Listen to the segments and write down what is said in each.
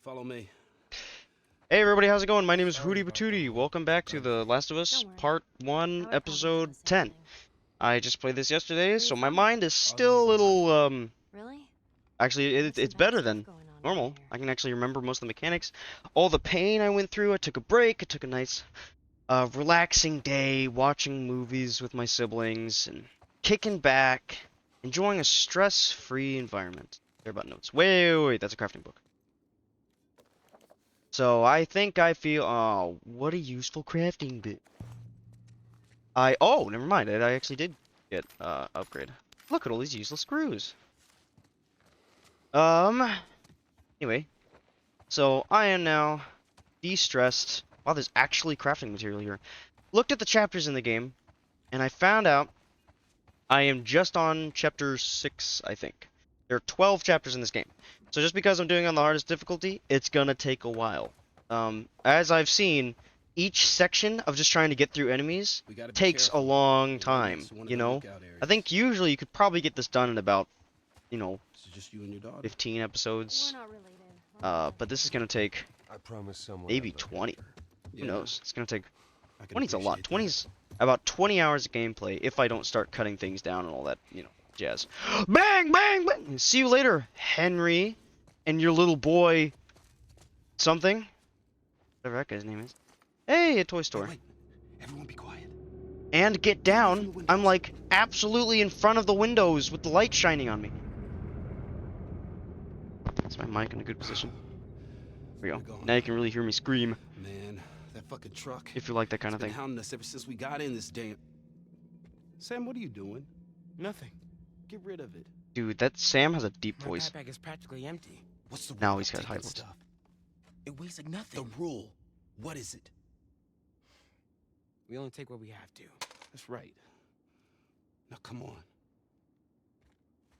Follow me. Hey everybody, how's it going? My name is Hootie Patootie. Welcome back to The Last of Us Part 1, Episode 10. I just played this yesterday, so my mind is still a little, Really? actually, it's better than normal. I can actually remember most of the mechanics. All the pain I went through, I took a break, I took a nice, relaxing day, watching movies with my siblings, and kicking back, enjoying a stress-free environment. Care about notes. Wait, that's a crafting book. So I think I feel, oh, what a useful crafting bit. Oh, never mind. I actually did get, upgrade. Look at all these useless screws. Anyway. So I am now de-stressed. Wow, there's actually crafting material here. Looked at the chapters in the game, and I found out I am just on chapter 6, I think. There are 12 chapters in this game. So just because I'm doing it on the hardest difficulty, it's gonna take a while. As I've seen, each section of just trying to get through enemies takes a long time, you know? I think usually you could probably get this done in about, you know, Just you and your daughter. 15 episodes. We're not related. But this is gonna take I promise someone maybe 20. Who knows? It's gonna take... I can 20's a lot. appreciate that. 20's about 20 hours of gameplay if I don't start cutting things down and all that, you know, jazz. Bang, bang, bang! See you later, Henry, and your little boy... something? Whatever that guy's name is. Hey, a toy store. Wait, everyone be quiet. And get down. I'm like absolutely in front of the windows with the light shining on me. Is my mic in a good position? There we go. Now you can really hear me scream Man, that fucking truck. if you like that kind of It's been thing. hounding us ever since we got in this damn... Sam, what are you doing? Nothing. Get rid of it. Dude, that Sam has a deep My voice. backpack is practically empty. What's the rule Now about he's got taking high voice. stuff? It weighs like The nothing. rule. What is it? We only take what we have to. That's right. Now come on.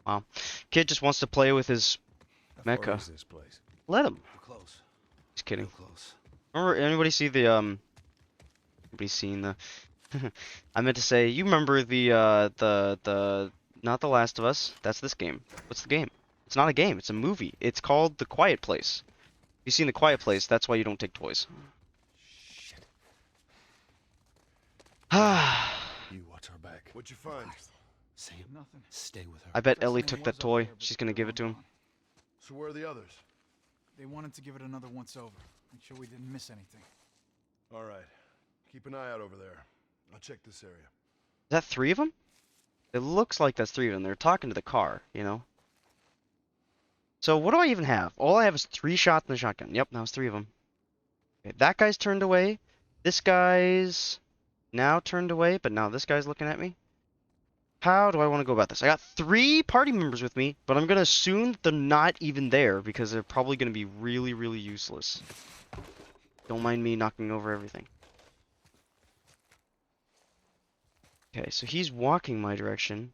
Wow. Kid just wants to play with his How mecha. far is this place? Let him. We're close. Just kidding. Real close. Remember, anybody see the, Anybody seen the... I meant to say, you remember the... Not The Last of Us. That's this game. What's the game? It's not a game. It's a movie. It's called The Quiet Place. If you've seen The Quiet Place, that's why you don't take toys. Shit. I You watch our back. What'd you find? Sam, Nothing. stay with her. bet Ellie took that toy. She's gonna give it to him. So where are the others? They wanted to give it another once over. Make sure we didn't miss anything. All right. Keep an eye out over there. I'll check this area. Is that 3 of them? It looks like that's 3 of them. They're talking to the car, you know? So what do I even have? All I have is 3 shots in the shotgun. Yep, that was 3 of them. Okay, that guy's turned away. This guy's now turned away, but now this guy's looking at me. How do I want to go about this? I got 3 party members with me, but I'm going to assume they're not even there because they're probably going to be really, really useless. Don't mind me knocking over everything. Okay, so he's walking my direction.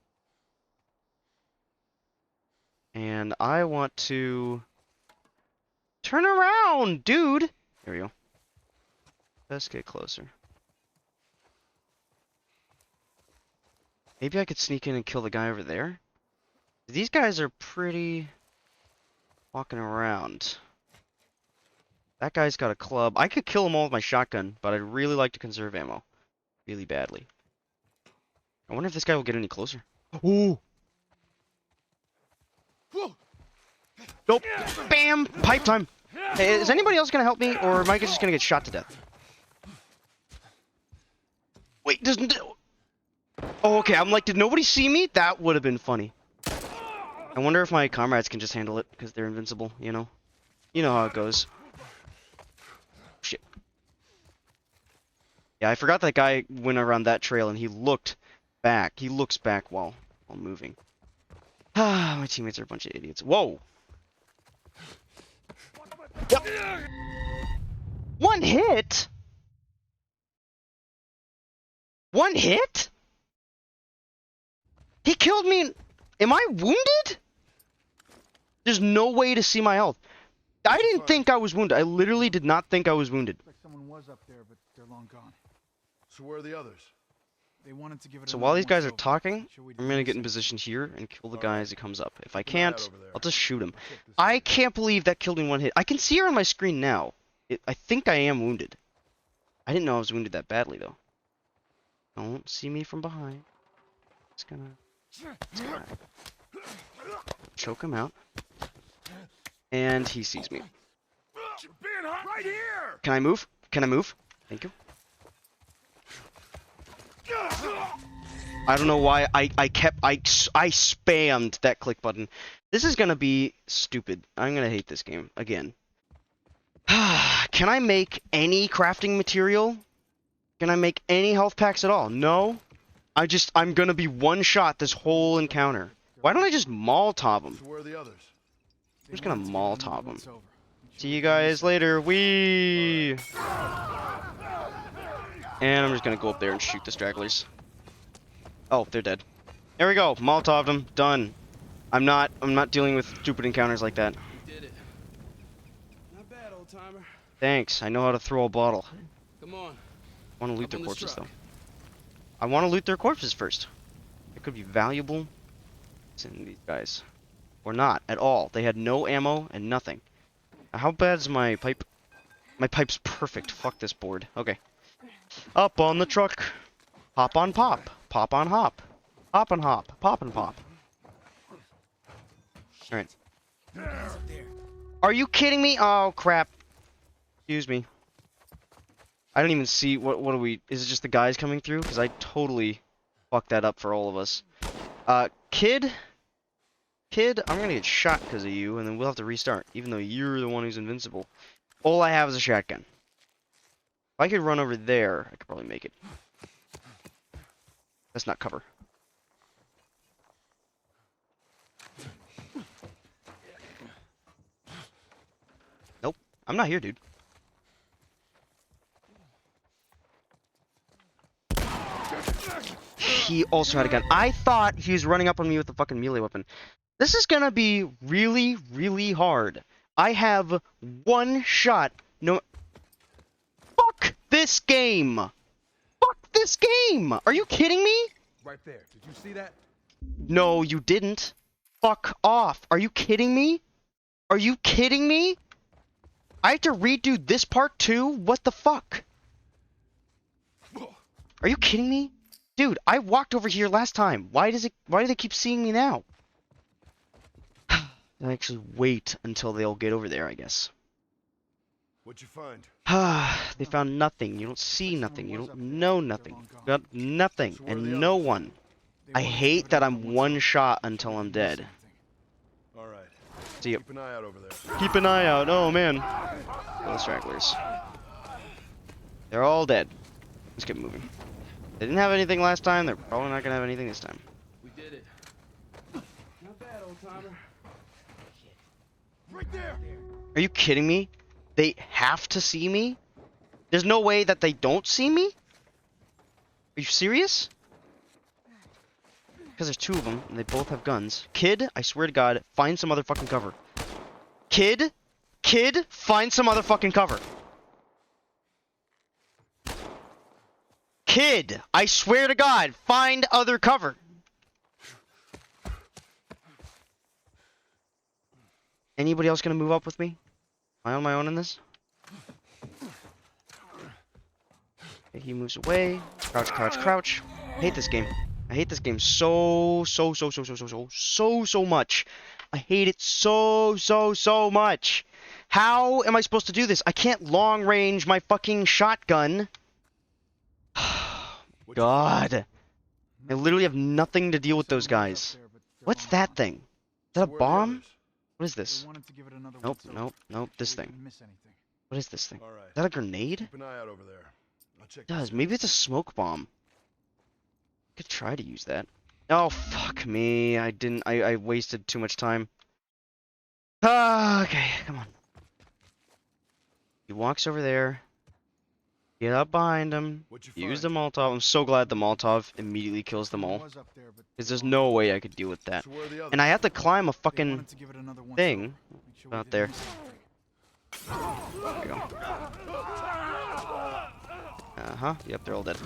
And I want to turn around, dude. There we go. Let's get closer. Maybe I could sneak in and kill the guy over there. These guys are pretty walking around. That guy's got a club. I could kill them all with my shotgun, but I'd really like to conserve ammo. Really badly. I wonder if this guy will get any closer. Ooh! Nope. Bam! Pipe time! Hey, is anybody else gonna help me, or am I just gonna get shot to death? Wait, doesn't... Oh, okay, I'm like, did nobody see me? That would have been funny. I wonder if my comrades can just handle it, because they're invincible, you know? You know how it goes. Shit. Yeah, I forgot that guy went around that trail, and he looked back. He looks back while moving. Ah, my teammates are a bunch of idiots. Whoa! Yep. One hit? One hit? He killed me. Am I wounded? There's no way to see my health. I didn't think I was wounded. I literally did not think I was wounded. Looks like someone was up there, but they're long gone. So where are the others? They wanted to give it So another while these guys once are over. talking, Make sure we I'm didn't gonna miss get in anything. position here and kill the All guy right. as he comes up. If I Keep an eye out can't, over there. I'll just shoot him. I'll check this I area. can't believe that killed me in one hit. I can see her on my screen now. I think I am wounded. I didn't know I was wounded that badly though. Don't see me from behind. Just gonna choke him out. And he sees me. Being hot right here! Can I move? Can I move? Thank you. I don't know why I spammed that click button. This is gonna be stupid. I'm gonna hate this game again. Can I make any crafting material? Can I make any health packs at all? No. I'm gonna be one shot this whole encounter. Why don't I just Molotov them? So where are the others? I'm just gonna They wanted to give it another Molotov them. once over. Make sure See we you didn't miss guys later. Wee. And I'm just gonna go up there and shoot the stragglers. Oh, they're dead. There we go. Molotoved them. Done. I'm not dealing with stupid encounters like that. We did it. Not bad, old timer. Thanks. I know how to throw a bottle. Come on. I want to loot Up their on this corpses truck. though. I want to loot their corpses first. It could be valuable. In these guys, or not at all. They had no ammo and nothing. How bad is my pipe? My pipe's perfect. Fuck this board. Okay. Up on the truck. Hop on pop. Pop on hop. Hop and hop. Pop and pop. Alright. Are you kidding me? Oh crap. Excuse me. I don't even see what are we, is it just the guys coming through? Because I totally fucked that up for all of us. Kid, I'm gonna get shot because of you, and then we'll have to restart, even though you're the one who's invincible. All I have is a shotgun. If I could run over there, I could probably make it. That's not cover. Nope, I'm not here, dude. He also had a gun. I thought he was running up on me with a fucking melee weapon. This is gonna be really, really hard. I have one shot. No. Fuck this game. Fuck this game. Are you kidding me? Right there. Did you see that? No, you didn't. Fuck off. Are you kidding me? Are you kidding me? I have to redo this part too? What the fuck? Are you kidding me? Dude, I walked over here last time. Why do they keep seeing me now? I actually wait until they'll get over there, I guess. What'd you find? They found nothing. You don't see nothing. You don't know nothing. You got nothing and no one. I hate that I'm one shot until I'm dead. All right. See you. Keep an eye out over there. Keep an eye out. Oh man. Those stragglers. They're all dead. Let's get moving. They didn't have anything last time. They're probably not gonna have anything this time. We did it. Not bad, old timer. Right there. Are you kidding me? They have to see me? There's no way that they don't see me? Are you serious? Because there's two of them, and they both have guns. Kid, I swear to God, find some other fucking cover. Kid, find some other fucking cover. Kid, I swear to God, find other cover. Anybody else gonna move up with me? Am I on my own in this? Okay, he moves away. Crouch, crouch, crouch. I hate this game. I hate this game so much. I hate it so much. How am I supposed to do this? I can't long range my fucking shotgun. God. I literally have nothing to deal with those guys. What's that thing? Is that a So where are the bomb? others? What is this? They wanted to give it another Nope, once over. nope, nope. Make This sure we thing. didn't miss anything. What is this thing? All right. Is that a grenade? Keep an eye out over there. I'll check It does. this Maybe it's a smoke bomb. I could try to use that. Oh, fuck me. I didn't. I wasted too much time. Ah, okay. Come on. He walks over there. Get up behind him. What'd you Use find? the Molotov. I'm so glad the Molotov immediately kills them all. Was up there, but Because there's no way I could deal with that. So where are the others? And I have to climb a they fucking wanted to give it another once thing. over. Make sure we Out didn't there. miss anything. There we go. Uh-huh. Yep, they're all dead.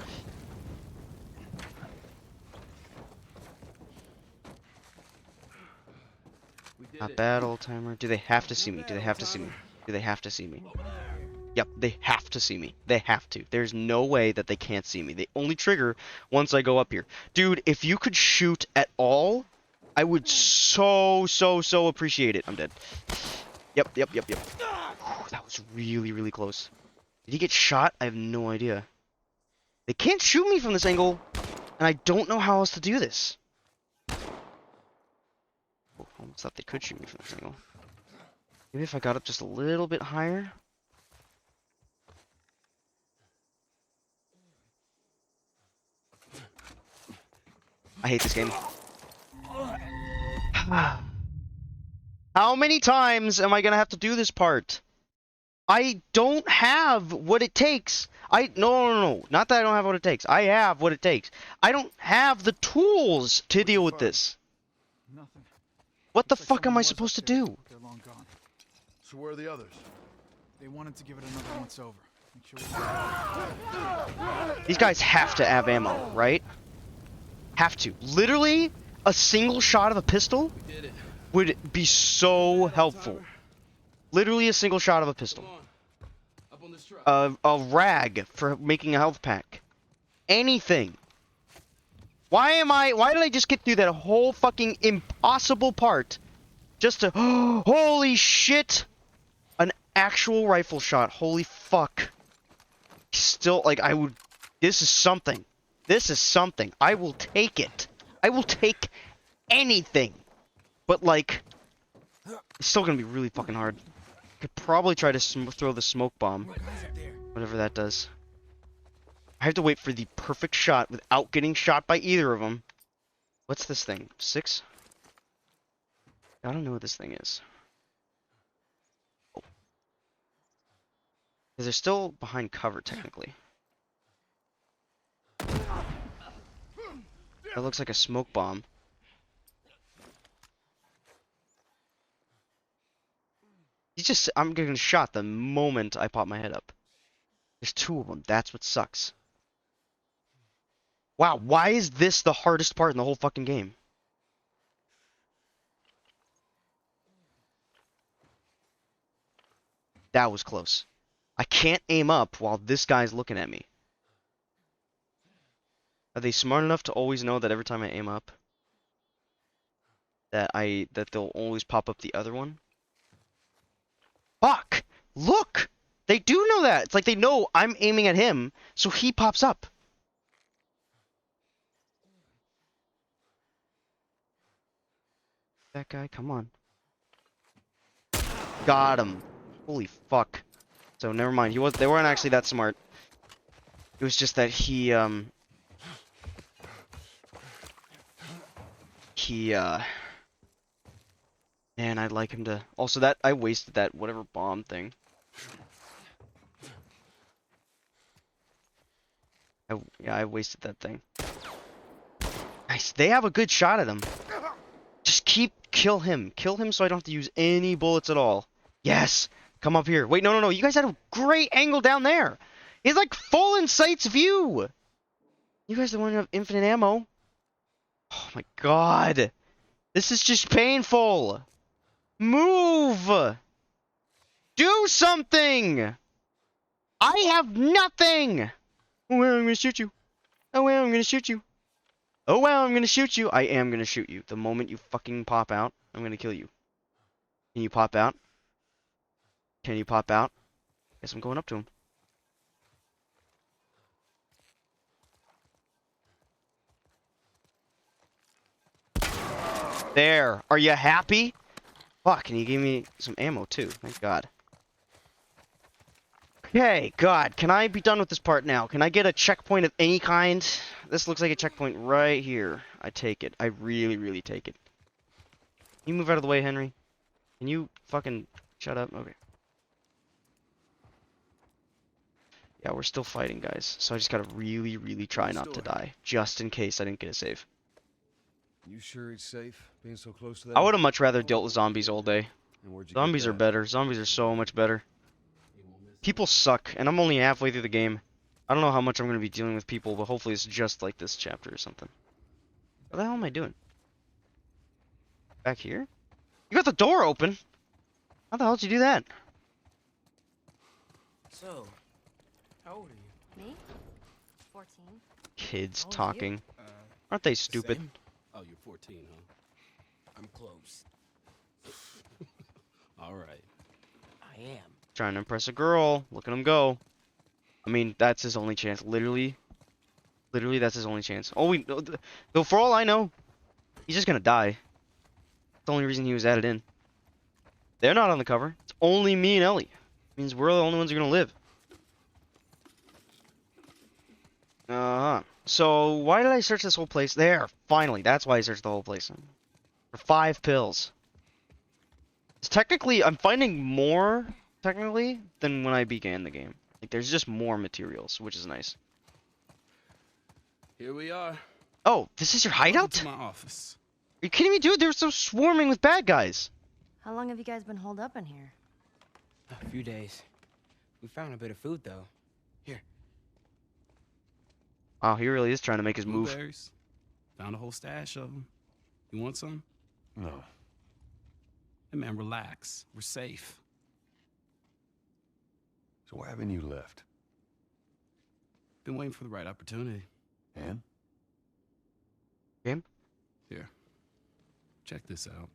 Not bad, old timer. Do they have to see me? Do they have to see me? Do they have to see me? Yep, they have to see me. They have to. There's no way that they can't see me. They only trigger once I go up here. Dude, if you could shoot at all, I would so appreciate it. I'm dead. Yep. That was really, really close. Did he get shot? I have no idea. They can't shoot me from this angle, and I don't know how else to do this. Oh, I almost thought they could shoot me from this angle. Maybe if I got up just a little bit higher. I hate this game. How many times am I gonna have to do this part? I don't have what it takes. No. Not that I don't have what it takes. I have what it takes. I don't have the tools to deal with this. Nothing. What the Looks like fuck am someone I was up supposed to there. do? They're long gone. So where are the others? They wanted to give it another once over. Make sure we... These guys have to have ammo, right? Have to. Literally, a single shot of a pistol We did it. would be so helpful. Literally a single shot of a pistol. Come on. Up on this truck. A rag for making a health pack. Anything. Why did I just get through that whole fucking impossible part just to... Holy shit! An actual rifle shot. Holy fuck. Still, like, I would... This is something. This is something. I will take it. I will take anything. But, like... It's still gonna be really fucking hard. Could probably try to throw the smoke bomb. Whatever that does. I have to wait for the perfect shot without getting shot by either of them. What's this thing? 6? I don't know what this thing is. Oh. 'Cause they're still behind cover, technically. That looks like a smoke bomb. I'm getting shot the moment I pop my head up. There's 2 of them. That's what sucks. Wow, why is this the hardest part in the whole fucking game? That was close. I can't aim up while this guy's looking at me. Are they smart enough to always know that every time I aim up, that they'll always pop up the other one? Fuck! Look! They do know that! It's like they know I'm aiming at him, so he pops up. That guy, come on. Got him. Holy fuck. So never mind. They weren't actually that smart. It was just that man, I'd like him to... Also, that I wasted that whatever bomb thing. Yeah, I wasted that thing. Nice. They have a good shot at him. Just kill him. Kill him so I don't have to use any bullets at all. Yes! Come up here. Wait, no. You guys had a great angle down there. He's like full in sight's view. You guys are the one who have infinite ammo. Oh my god. This is just painful. Move! Do something! I have nothing! Oh, well, I'm gonna shoot you. Oh, well, I'm gonna shoot you. Oh, well, I'm gonna shoot you. I am gonna shoot you. The moment you fucking pop out, I'm gonna kill you. Can you pop out? Can you pop out? Guess I'm going up to him. There. Are you happy? Fuck, and he gave me some ammo too. Thank God. Okay, God, can I be done with this part now? Can I get a checkpoint of any kind? This looks like a checkpoint right here. I take it. I really take it. Can you move out of the way, Henry? Can you fucking shut up? Okay. Yeah, we're still fighting, guys. So I just gotta really try not to die. Just in case I didn't get a save. You sure it's safe being so close to that? I would have much rather dealt with zombies all day. And where'd you Zombies get are that? better. Zombies are so much better. People suck, and I'm only halfway through the game. I don't know how much I'm going to be dealing with people, but hopefully it's just like this chapter or something. What the hell am I doing? Back here? You got the door open? How the hell did you do that? So, how old are you? Me? 14. Kids How old are you? talking. Aren't they stupid? Same? Oh, you're 14, huh? I'm close. All right. I am. Trying to impress a girl. Look at him go. I mean, that's his only chance. Literally, that's his only chance. Oh, though for all I know, he's just gonna die. That's the only reason he was added in. They're not on the cover. It's only me and Ellie. Means we're the only ones who are gonna live. So why did I search this whole place? There, finally. That's why I searched the whole place. For 5 pills. It's technically, I'm finding more, technically, than when I began the game. Like, there's just more materials, which is nice. Here we are. Oh, this is your Welcome hideout? to my office. Are you kidding me, dude? They're so swarming with bad guys. How long have you guys been holed up in here? A few days. We found a bit of food, though. Here. Oh, he really is trying to make his move. Blueberries. Found a whole stash of them. You want some? No. Hey, man, relax. We're safe. So why haven't you left? Been waiting for the right opportunity. And? Game? Here. Check this out.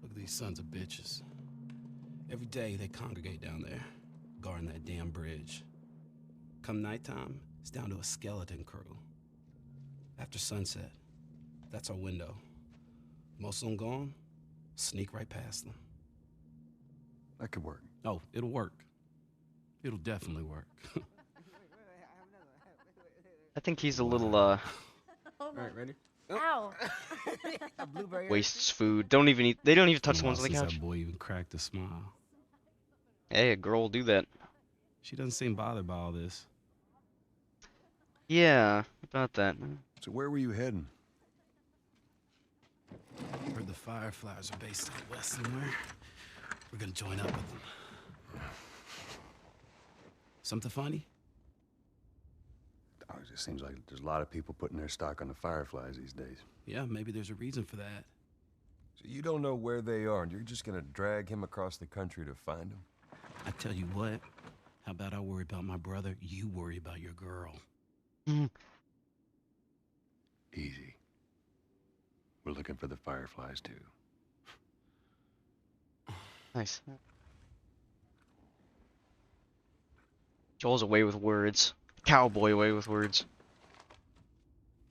Look at these sons of bitches. Every day they congregate down there, guarding that damn bridge. Come nighttime, it's down to a skeleton crew. After sunset, that's our window. Most of them gone, sneak right past them. That could work. Oh, it'll work. It'll definitely work. I think he's a little, All right, ready? Ow! A blueberry. wastes food. Don't even eat. They don't even touch the ones on the Since couch. That boy even cracked a smile. Hey, a girl will do that. She doesn't seem bothered by all this. Yeah, about that. So where were you heading? Heard the Fireflies are based out west somewhere. We're gonna join up with them. Something funny? Oh, it just seems like there's a lot of people putting their stock on the Fireflies these days. Yeah, maybe there's a reason for that. So you don't know where they are, and you're just gonna drag him across the country to find them? I tell you what, how about I worry about my brother, you worry about your girl. Easy. We're looking for the Fireflies, too. Nice. Joel's away with words. Cowboy away with words.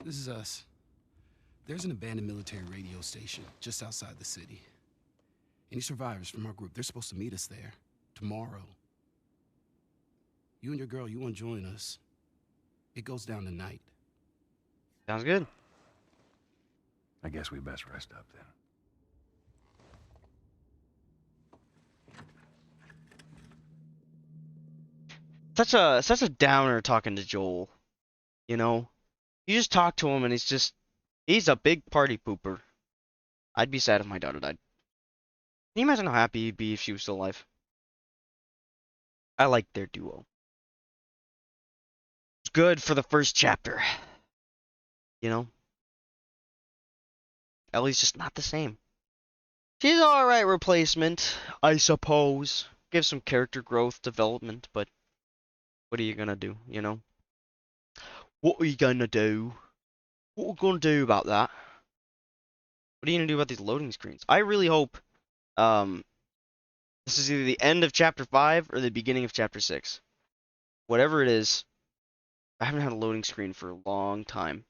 This is us. There's an abandoned military radio station just outside the city. Any survivors from our group, they're supposed to meet us there tomorrow. You and your girl, you want to join us? It goes down tonight. Sounds good. I guess we best rest up then. Such a downer talking to Joel. You know? You just talk to him and he's a big party pooper. I'd be sad if my daughter died. Can you imagine how happy he'd be if she was still alive? I like their duo. It's good for the first chapter. You know? Ellie's just not the same. She's an alright replacement, I suppose. Give some character growth, development, but what are you gonna do, you know? What are you gonna do? What are we gonna do about that? What are you gonna do about these loading screens? I really hope this is either the end of chapter 5 or the beginning of chapter 6. Whatever it is, I haven't had a loading screen for a long time.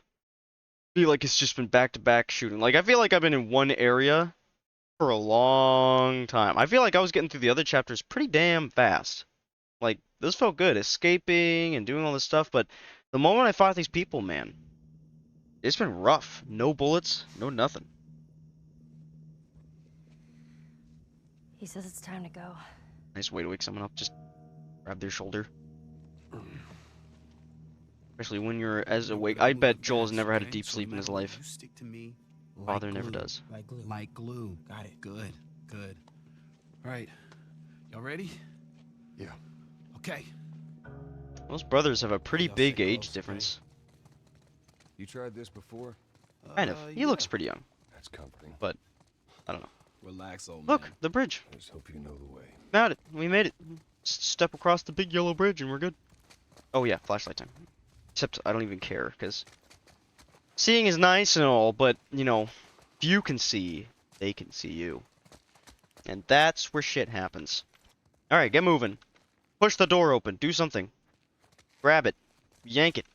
I feel like it's just been back-to-back shooting. Like, I feel like I've been in one area for a long time. I feel like I was getting through the other chapters pretty damn fast. Like, this felt good, escaping and doing all this stuff, but the moment I fought these people, man, it's been rough. No bullets, no nothing. He says it's time to go. Nice way to wake someone up, just grab their shoulder. Especially when you're as awake. I bet Joel's never had a deep sleep in his life. You stick to me. Father never does. Like glue. Like glue. Got it. Good, good. All right, y'all ready? Yeah. Okay. Those brothers have a pretty Y'all big stay age close, okay? difference. You tried this before? Kind of. He looks pretty young. That's comforting. I don't know. Relax, old Look, man. the bridge. I just hope you know the way. Found it. We made it. Step across the big yellow bridge and we're good. Oh yeah, flashlight time. Except I don't even care, because seeing is nice and all, but, you know, if you can see, they can see you. And that's where shit happens. Alright, get moving. Push the door open. Do something. Grab it. Yank it.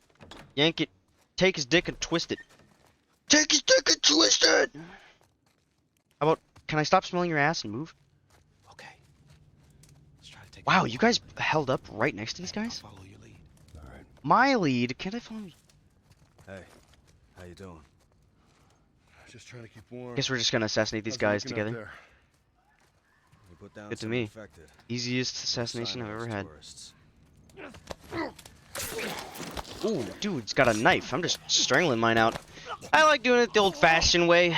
Yank it. Take his dick and twist it. Take his dick and twist it! How about, can I stop smelling your ass and move? Okay. Let's try to take. Wow, you guys held up right next to these guys? Follow your lead. All right. My lead? Can't I follow? Hey, how you doing? Just trying to keep warm. Guess we're just gonna assassinate these How's it guys looking out together. there? We put down Good to some me. infected. Easiest assassination I've ever had. Tourists. Ooh, dude's got a knife. I'm just strangling mine out. I like doing it the old-fashioned way.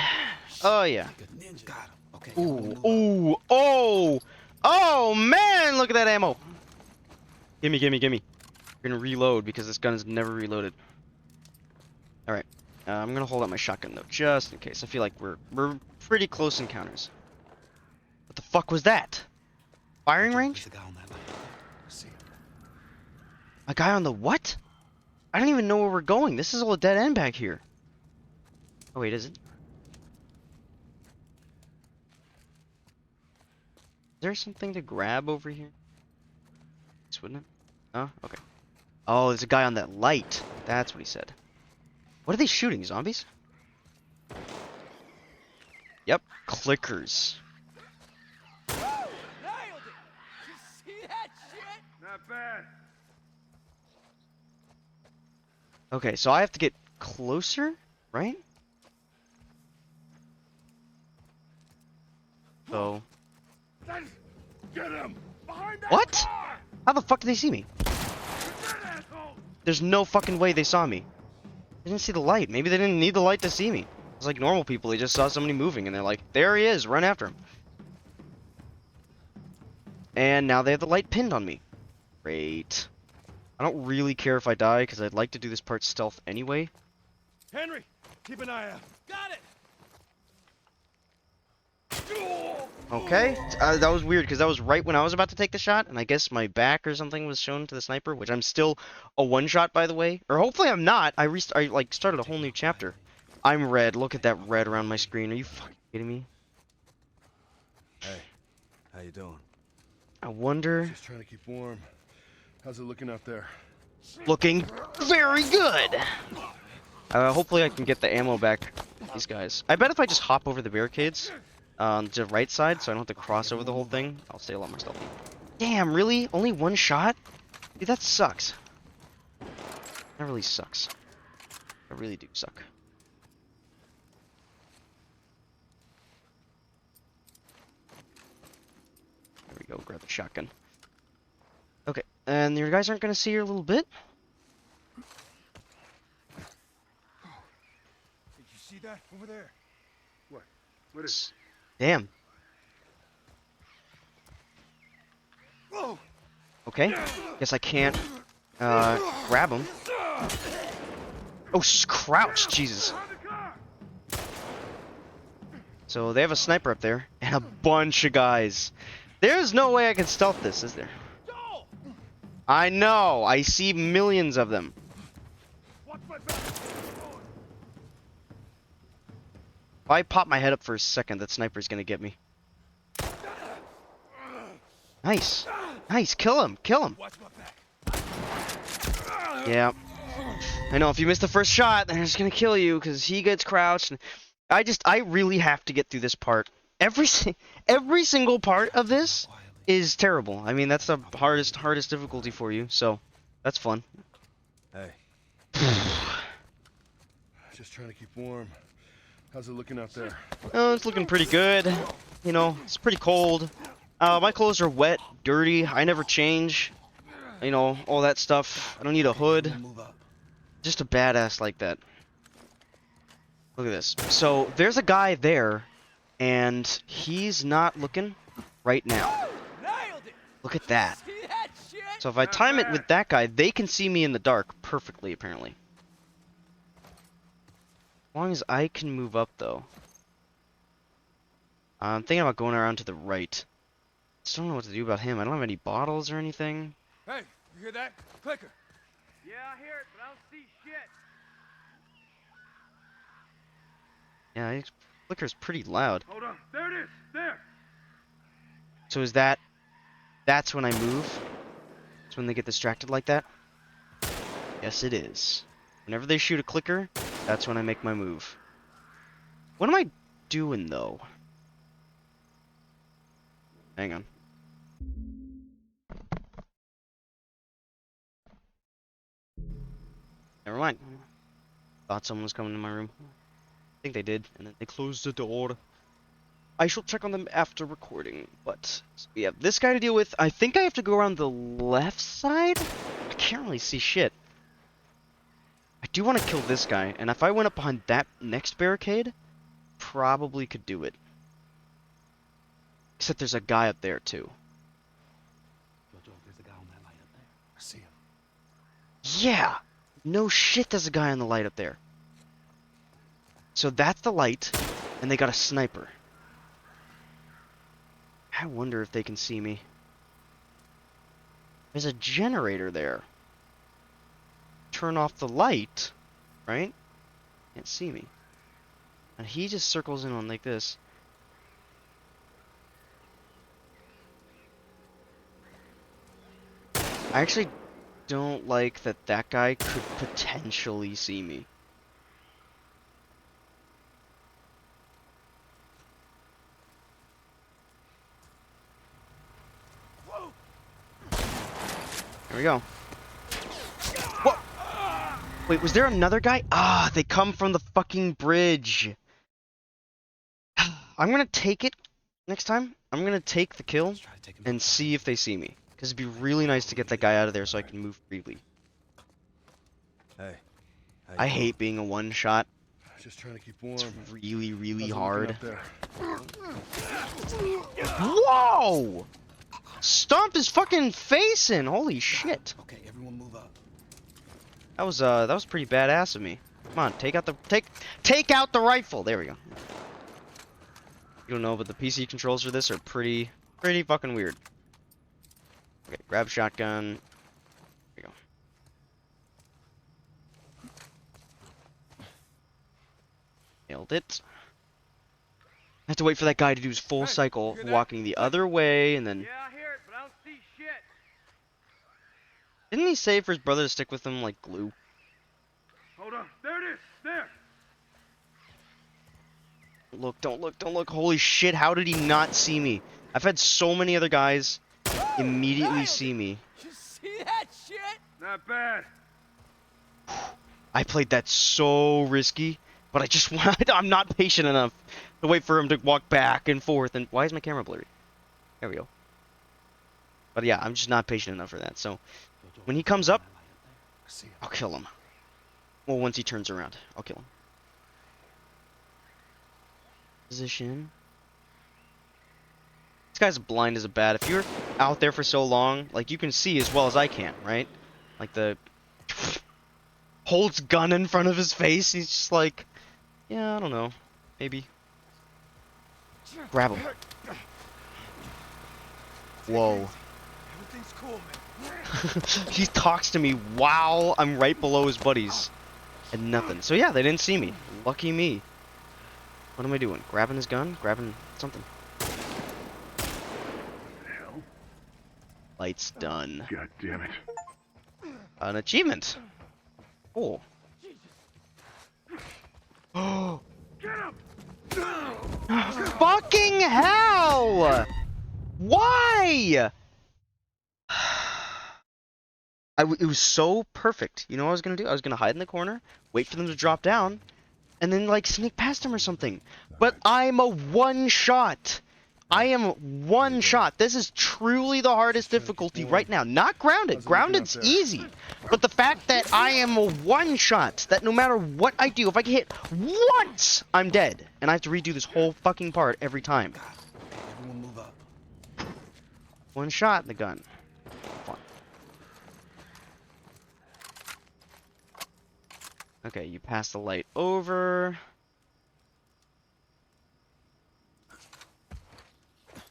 Oh, yeah. Good ninja. Got him. Okay. Ooh, ooh, oh! Oh, man! Look at that ammo! Gimme, gimme, gimme. We're gonna reload because this gun is never reloaded. Alright. I'm gonna hold out my shotgun, though, just in case. I feel like we're pretty close encounters. What the fuck was that? Firing range? There's a guy on that line. I see him. A guy on the what? I don't even know where we're going. This is all a dead end back here. Oh wait, is it? Is there something to grab over here? This wouldn't it? Oh, okay. Oh, there's a guy on that light. That's what he said. What are they shooting? Zombies? Yep, clickers. Not bad. Okay, so I have to get closer, right? So... Get him! Behind that What? car! How the fuck did they see me? Get that asshole! There's no fucking way they saw me. They didn't see the light. Maybe they didn't need the light to see me. It's like normal people. They just saw somebody moving and they're like, there he is, run after him. And now they have the light pinned on me. Great. I don't really care if I die because I'd like to do this part stealth anyway. Henry, keep an eye out. Got it! Okay. That was weird because that was right when I was about to take the shot, and I guess my back or something was shown to the sniper, which I'm still a one-shot, by the way. Or hopefully I'm not. I like started a whole new chapter. I'm red. Look at that red around my screen. Are you fucking kidding me? Hey, how you doing? I wonder. Just trying to keep warm. How's it looking out there? Looking very good. Hopefully I can get the ammo back. These guys. I bet if I just hop over the barricades on the right side, so I don't have to cross over the whole thing, I'll stay a lot more stealthy. Damn, really? Only one shot? Dude, that sucks. That really sucks. I really do suck. There we go, grab the shotgun. Okay, and your guys aren't gonna see her a little bit? Did you see that over there? What? What is? Damn. Whoa! Okay. Guess I can't grab him. Oh, crouch, Jesus. So they have a sniper up there and a bunch of guys. There's no way I can stealth this, is there? I know. I see millions of them. If I pop my head up for a second, that sniper's gonna get me. Nice. Nice. Kill him. Kill him. Yeah. I know. If you miss the first shot, then it's gonna kill you because he gets crouched. And I really have to get through this part. Every single part of this is terrible. I mean, that's the hardest difficulty for you. So, that's fun. Hey, Just trying to keep warm. How's it looking out there? Oh, it's looking pretty good. You know, it's pretty cold. My clothes are wet, dirty. I never change. You know, all that stuff. I don't need a hood. Move up. Just a badass like that. Look at this. So, there's a guy there, and he's not looking right now. Look at that. So if I time it with that guy, they can see me in the dark perfectly, apparently. As long as I can move up, though. I'm thinking about going around to the right. Just don't know what to do about him. I don't have any bottles or anything. Hey, you hear that? Clicker. Yeah, I hear it, but I don't see shit. Yeah, his flicker's pretty loud. Hold on. There it is. There. So is that... That's when I move? That's when they get distracted like that? Yes, it is. Whenever they shoot a clicker, that's when I make my move. What am I doing, though? Hang on. Never mind. Thought someone was coming to my room. I think they did, and then they closed the door. I shall check on them after recording, but we have this guy to deal with. I think I have to go around the left side? I can't really see shit. I do want to kill this guy, and if I went up behind that next barricade, probably could do it. Except there's a guy up there, too. There's a guy on that light up there. I see him. Yeah! No shit, there's a guy on the light up there. So that's the light, and they got a sniper. I wonder if they can see me. There's a generator there. Turn off the light, right? Can't see me. And he just circles in on like this. I actually don't like that that guy could potentially see me. There we go. What? Wait, was there another guy? Ah, they come from the fucking bridge. I'm gonna take it next time. I'm gonna take the kill and see if they see me. Because it'd be really nice to get that guy out of there so I can move freely. Hey. I hate being a one-shot. Just trying to keep warm. It's really, really How's it hard. looking up there? Whoa! Stomped his fucking face in. Holy shit! Okay, everyone move up. That was pretty badass of me. Come on, take out the rifle. There we go. You don't know, but the PC controls for this are pretty fucking weird. Okay, grab shotgun. There we go. Nailed it. I have to wait for that guy to do his full cycle, walking the other way, and then... Yeah, I hear it, but I don't see shit. Didn't he say for his brother to stick with him like glue? Hold on. There it is. There. Look, don't look, don't look. Holy shit, how did he not see me? I've had so many other guys immediately see me. You see that shit? Not bad. I played that so risky, but I just I'm not patient enough to wait for him to walk back and forth. And why is my camera blurry? There we go. But yeah, I'm just not patient enough for that. So when he comes up, I see him. I'll kill him. Well, once he turns around, I'll kill him. Position. This guy's blind as a bat. If you're out there for so long, like, you can see as well as I can, right? Like, the... holds gun in front of his face. He's just like, yeah, I don't know. Maybe. Grab him. Whoa. Everything's cool, man. He talks to me while I'm right below his buddies. And nothing. So yeah, they didn't see me. Lucky me. What am I doing? Grabbing his gun? Grabbing something? Hell? Lights done. God damn it. An achievement. Oh. Oh. Fucking hell! Why? It was so perfect. You know what I was gonna do? I was gonna hide in the corner, wait for them to drop down, and then like sneak past them or something. But I'm a one-shot. I am one shot. This is truly the hardest difficulty right now. Not grounded. Grounded's easy. But the fact that I am a one shot, that no matter what I do, if I get hit once, I'm dead. And I have to redo this whole fucking part every time. Everyone move up. One shot in the gun. Fun. Okay, you pass the light over.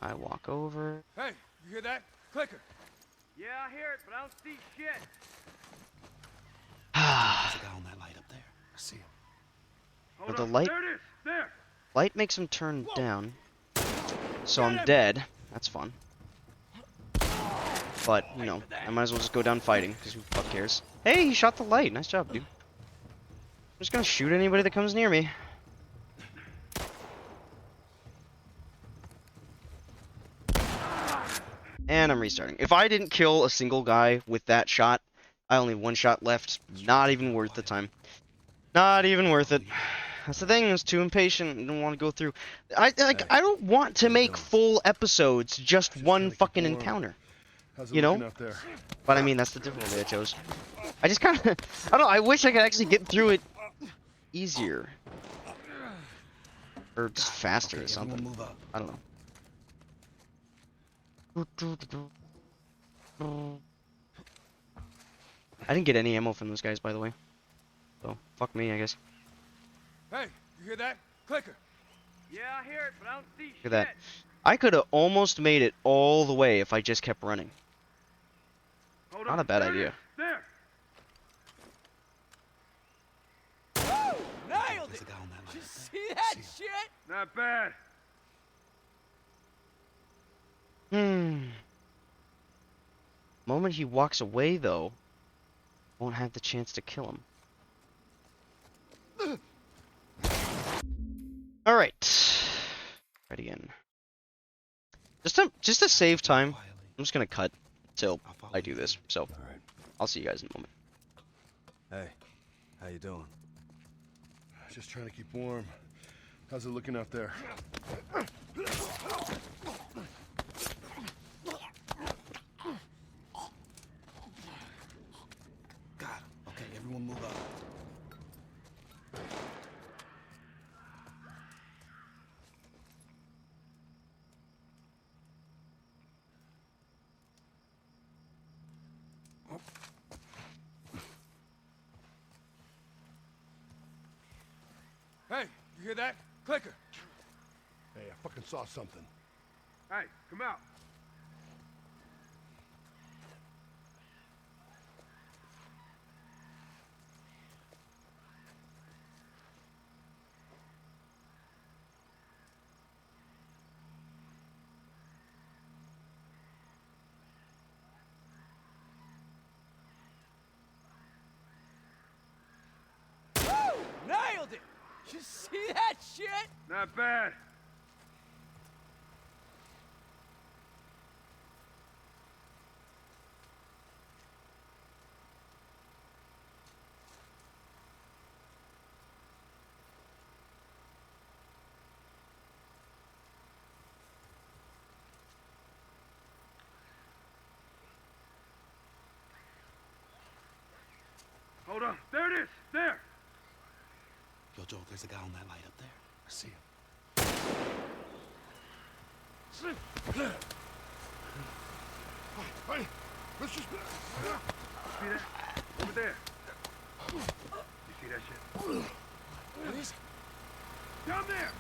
I walk over. Hey, you hear that? Clicker. Yeah, I hear it, but I don't see shit. There's a guy on that light up there. I see him. Hold The on. light There it is. There. light makes him turn down. So I'm dead. That's fun. But, you know, I might as well just go down fighting, because who the fuck cares? Hey, he shot the light. Nice job, dude. I'm just gonna shoot anybody that comes near me. And I'm restarting. If I didn't kill a single guy with that shot, I only have one shot left. Not even worth the time. Not even worth it. That's the thing, I was too impatient and didn't want to go through. I don't want to make full episodes just one fucking encounter. How's it You looking know? out there? But I mean, that's the difficulty I chose. I just kind of, I don't know, I wish I could actually get through it easier. Or just faster or something. Move up. I don't know. I didn't get any ammo from those guys, by the way. So, fuck me, I guess. Hey, you hear that? Clicker. Yeah, I hear it, but I don't see shit. Look at that. I could have almost made it all the way if I just kept running. Hold Not on. a bad There it idea. is. There. Nailed it. There's a guy on that light. You see that shit? Not bad. Moment he walks away, though, won't have the chance to kill him. All right. Right again. Just to save time, I'm just gonna cut till I do this. So, I'll see you guys in a moment. Hey, how you doing? Just trying to keep warm. How's it looking out there? Got him. Okay, everyone move up. Hey, you hear that? Clicker. Hey, I fucking saw something. Hey, come out. Nailed it! You see that shit? Not bad. Hold on. There it is. There. Yo, Joe, there's a guy on that light up there. I see him. Hey, let's just... See that? Over there. You see that shit? What is it? Down there!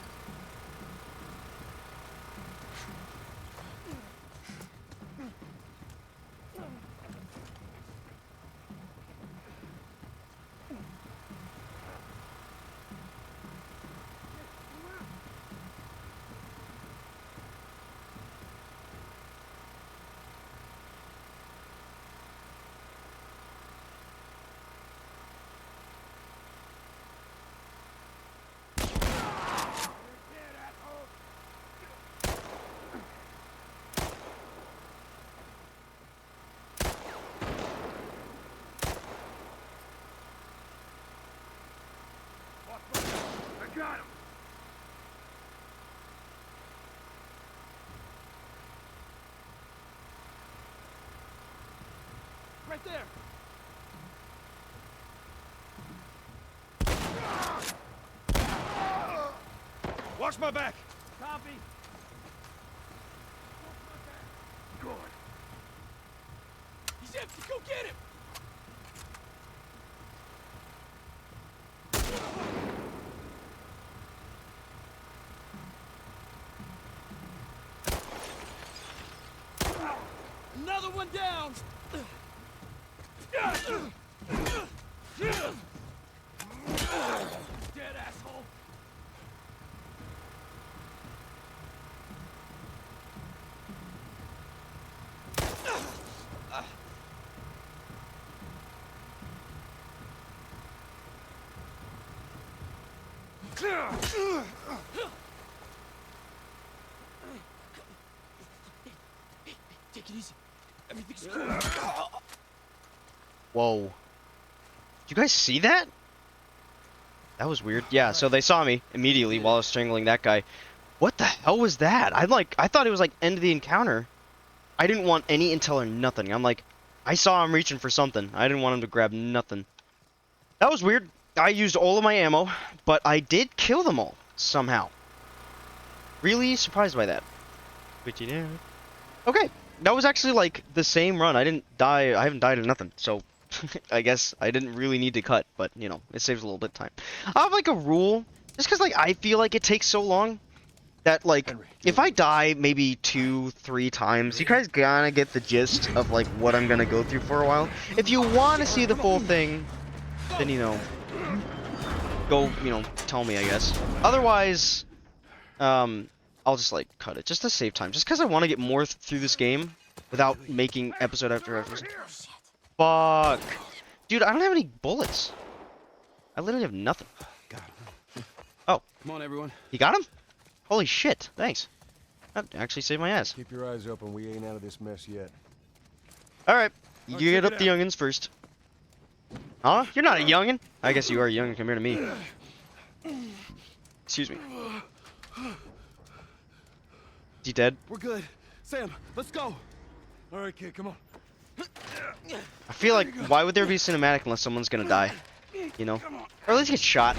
I got him! Right there! Watch my back! Copy! Good. He's empty, go get him! one down. Dead asshole. Take it easy. Everything's cool. Whoa. Did you guys see that? That was weird. Yeah, so they saw me immediately while I was strangling that guy. What the hell was that? I thought it was like end of the encounter. I didn't want any intel or nothing. I'm like, I saw him reaching for something. I didn't want him to grab nothing. That was weird. I used all of my ammo, but I did kill them all somehow. Really surprised by that. But you know. Okay, that was actually like the same run. I didn't die. I haven't died of nothing. So I guess I didn't really need to cut, but you know, it saves a little bit of time. I have like a rule, just because like I feel like it takes so long that like if I die maybe 2-3 times, you guys gotta get the gist of like what I'm gonna go through for a while. If you want to see the full thing, then you know, go, you know, tell me, I guess. Otherwise, I'll just like cut it just to save time, just because I want to get more through this game without making episode after episode. Fuck, dude, I don't have any bullets. I literally have nothing. Got him. Oh, Come on, everyone. you got him? Holy shit! Thanks. That actually saved my ass. Keep your eyes open. We ain't out of this mess yet. All right, you get up the youngins first. Huh? You're not a youngin. I guess you are a youngin compared to me. Excuse me. Is he dead? We're good. Sam, let's go. All right, kid, come on. I feel like, why would there be cinematic unless someone's gonna die? You know? Or at least get shot.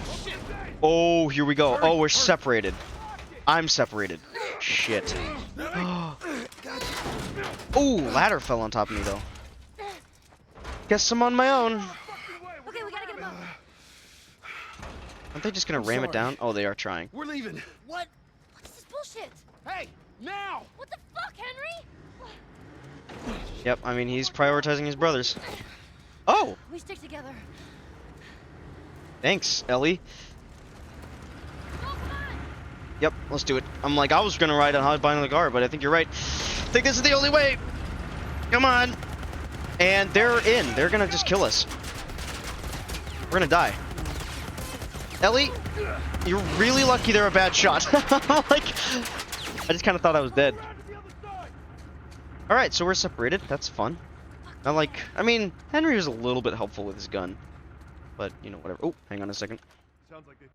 Oh, here we go. Oh, we're separated. I'm separated. Shit. Oh, ladder fell on top of me, though. Guess I'm on my own. Okay, we gotta get him up. Aren't they just gonna ram it down? Oh, they are trying. We're leaving. What? What's this bullshit? Hey, now! What the fuck, Henry? Yep, I mean, he's prioritizing his brothers. Oh! We stick together. Thanks, Ellie. Oh, come on. Yep, let's do it. I'm like, I was gonna ride on hide behind the car, but I think you're right. I think this is the only way. Come on. And they're in. They're gonna just kill us. We're gonna die. Ellie, you're really lucky they're a bad shot. Like, I just kind of thought I was dead. Alright, so we're separated. That's fun. Not like, I mean, Henry was a little bit helpful with his gun. But, you know, whatever. Oh, hang on a second. Sounds like they...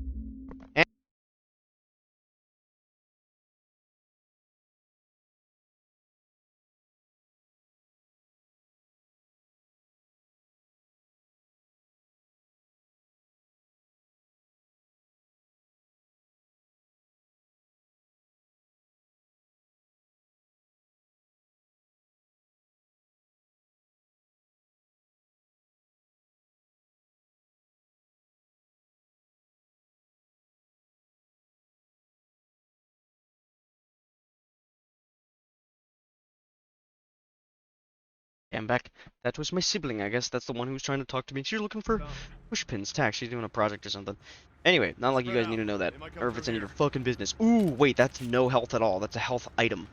I'm back. That was my sibling, I guess. That's the one who was trying to talk to me. She's looking for push pins tack. She's doing a project or something. Anyway, not like you guys need to know that. Or if it's any of your fucking business. Ooh, wait, that's no health at all. That's a health item.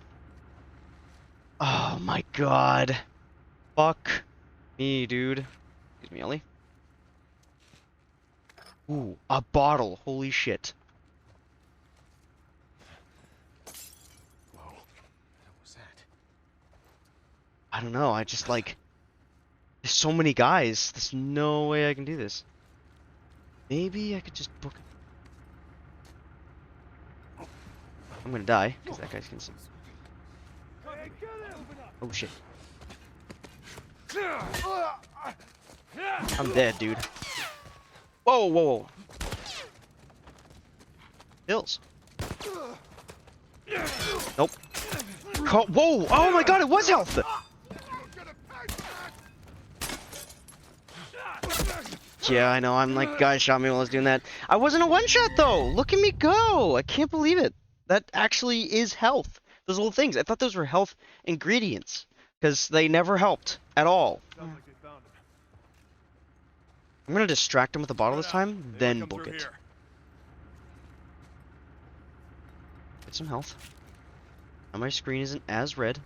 Oh my god. Fuck me, dude. Excuse me, Ellie. Ooh, a bottle. Holy shit. Whoa. What was that? I don't know. I just like... There's so many guys. There's no way I can do this. Maybe I could just book... I'm gonna die, because that guy's gonna see. Oh shit. I'm dead, dude. Whoa, whoa, whoa. Hills. Nope. Whoa! Oh my god, it was health! Yeah, I know. I'm like, guy shot me while I was doing that. I wasn't a one-shot, though! Look at me go! I can't believe it. That actually is health. Those little things. I thought those were health ingredients. because they never helped at all. Sounds like they found him. I'm gonna distract him with the bottle this time, They then come book through it. here. Get some health. Now my screen isn't as red.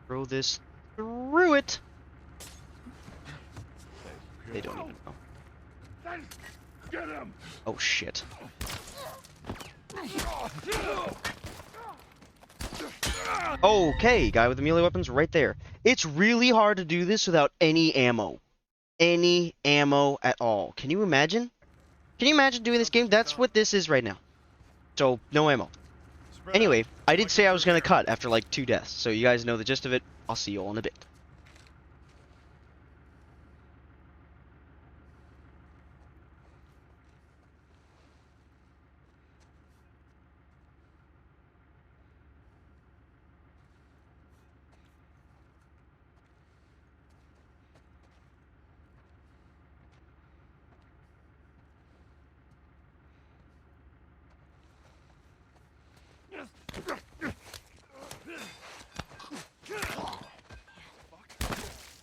Throw this through it. They don't even know. Get him! Oh shit. Okay, guy with the melee weapons right there. It's really hard to do this without any ammo. Any ammo at all. Can you imagine? Can you imagine doing this game? That's what this is right now. So, no ammo. Spread Anyway, out. I did say I Like was gonna through here. cut after like 2 deaths, so you guys know the gist of it. I'll see you all in a bit.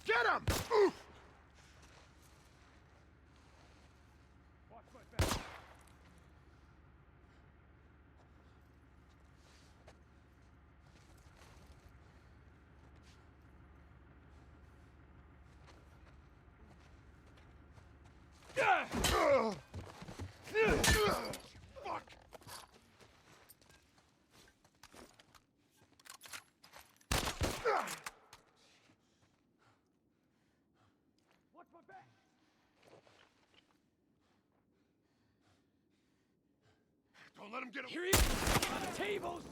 Get him! Watch my back. Fuck! Watch my back! Don't let him get him. Here he is! On the tables!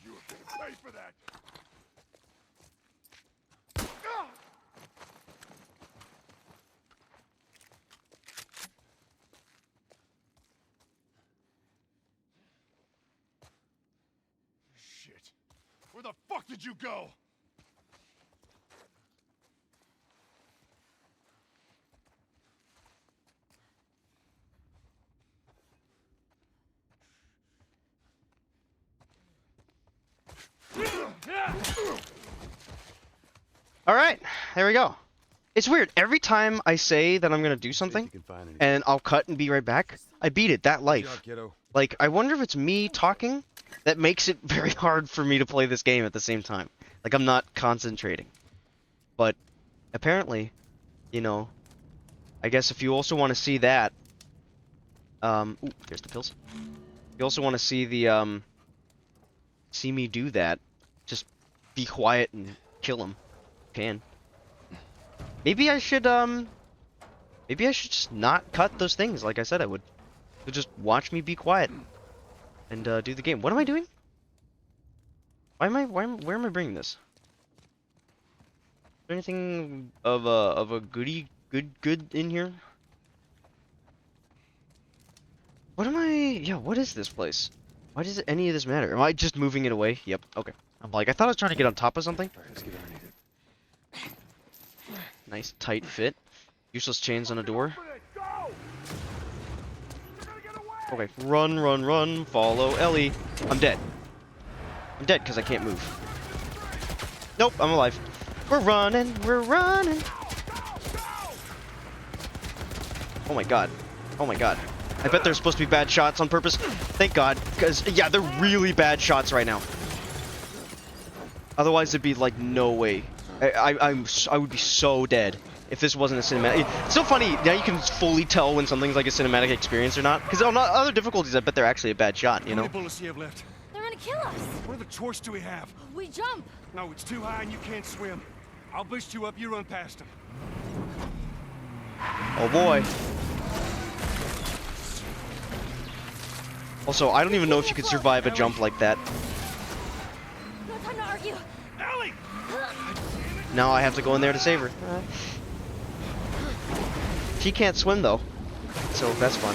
You're gonna pay for that! Shit. Where the fuck did you go? Alright, there we go. It's weird. Every time I say that I'm gonna do something, and I'll cut and be right back, I beat it that life. Like, I wonder if it's me talking that makes it very hard for me to play this game at the same time. Like, I'm not concentrating. But, apparently, you know, I guess if you also want to see that, ooh, there's the pills. If you also want to see the, see me do that, just be quiet and kill him. Can. Maybe I should just not cut those things like I said I would. So just watch me be quiet and do the game. What am I doing? Where am I bringing this? Is there anything of a good in here? What am I? Yeah, what is this place? Why does any of this matter? Am I just moving it away? Yep. Okay. I'm like, I thought I was trying to get on top of something. Nice tight fit. Useless chains on a door. Okay, run, run, run, follow Ellie. I'm dead. I'm dead because I can't move. Nope, I'm alive. We're running, we're running. Oh my god. Oh my god. I bet they're supposed to be bad shots on purpose. Thank god, because, yeah, they're really bad shots right now. Otherwise, there'd be, like, no way. I would be so dead if this wasn't a cinematic. It's so funny, now you can fully tell when something's like a cinematic experience or not. Because on other difficulties, I bet they're actually a bad shot, you know? How many bullets do you have left? They're gonna kill us. What other choice do we have? We jump. No, it's too high and you can't swim. I'll boost you up, you run past them. Oh boy. Also, I don't even know if you could survive a jump like that. No time to argue. Ellie! Now I have to go in there to save her. She can't swim though, so that's fun.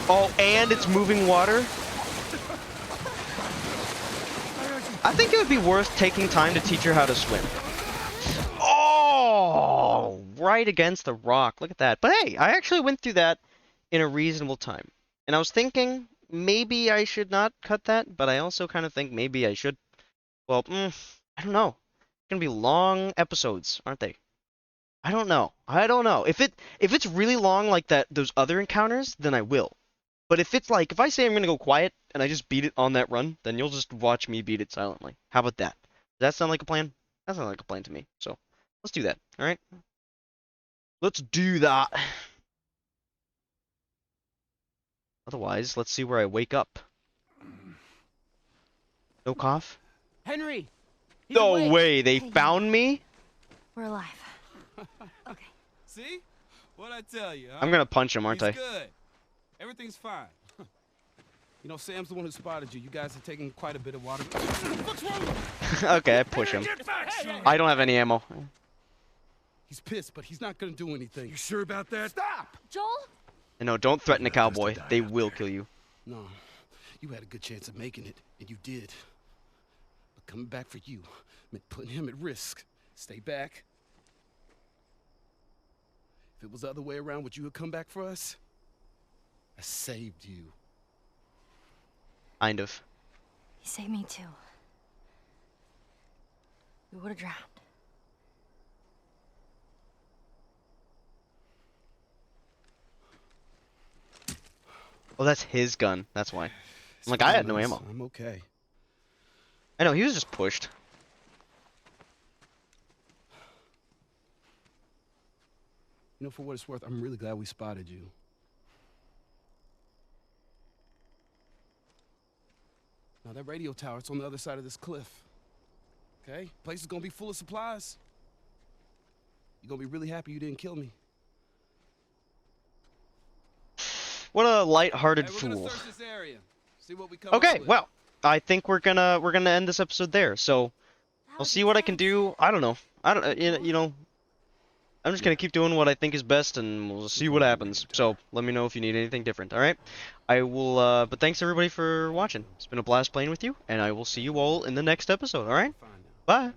Oh, and it's moving water? I think it would be worth taking time to teach her how to swim. Oh, right against the rock. Look at that. But hey, I actually went through that in a reasonable time. And I was thinking maybe I should not cut that, but I also kind of think maybe I should. Well, I don't know. It's gonna be long episodes, aren't they? I don't know. I don't know. If it's really long like those other encounters, then I will. But if it's like, if I say I'm gonna go quiet and I just beat it on that run, then you'll just watch me beat it silently. How about that? Does that sound like a plan? That sounds like a plan to me. So let's do that. All right. Let's do that. Otherwise, let's see where I wake up. No cough? Henry! He's No awake. way, they found me? We're alive. Okay. See? What'd I tell you, huh? I'm gonna punch him, aren't I? He's good. Everything's fine. You know, Sam's the one who spotted you. You guys are taking quite a bit of water. What's wrong? Okay, I push him. I don't have any ammo. He's pissed, but he's not gonna do anything. You sure about that? Stop! Joel? And no, don't threaten a cowboy. They will kill you. No, you had a good chance of making it, and you did. But coming back for you meant putting him at risk. Stay back. If it was the other way around, would you have come back for us? I saved you. Kind of. You saved me too. We would have drowned. Oh, that's his gun. That's why. I'm like, I had no ammo. I'm okay. I know, he was just pushed. You know, for what it's worth, I'm really glad we spotted you. Now, that radio tower, it's on the other side of this cliff. Okay? Place is gonna be full of supplies. You're gonna be really happy you didn't kill me. What a light-hearted Hey, we're gonna fool. search this area. See what we come up Okay, with. well, I think we're gonna end this episode there. So I'll see what I can do. I don't know. I don't. You know. I'm just gonna keep doing what I think is best, and we'll see what happens. So let me know if you need anything different. All right. I will. But thanks everybody for watching. It's been a blast playing with you, and I will see you all in the next episode. All right. Bye.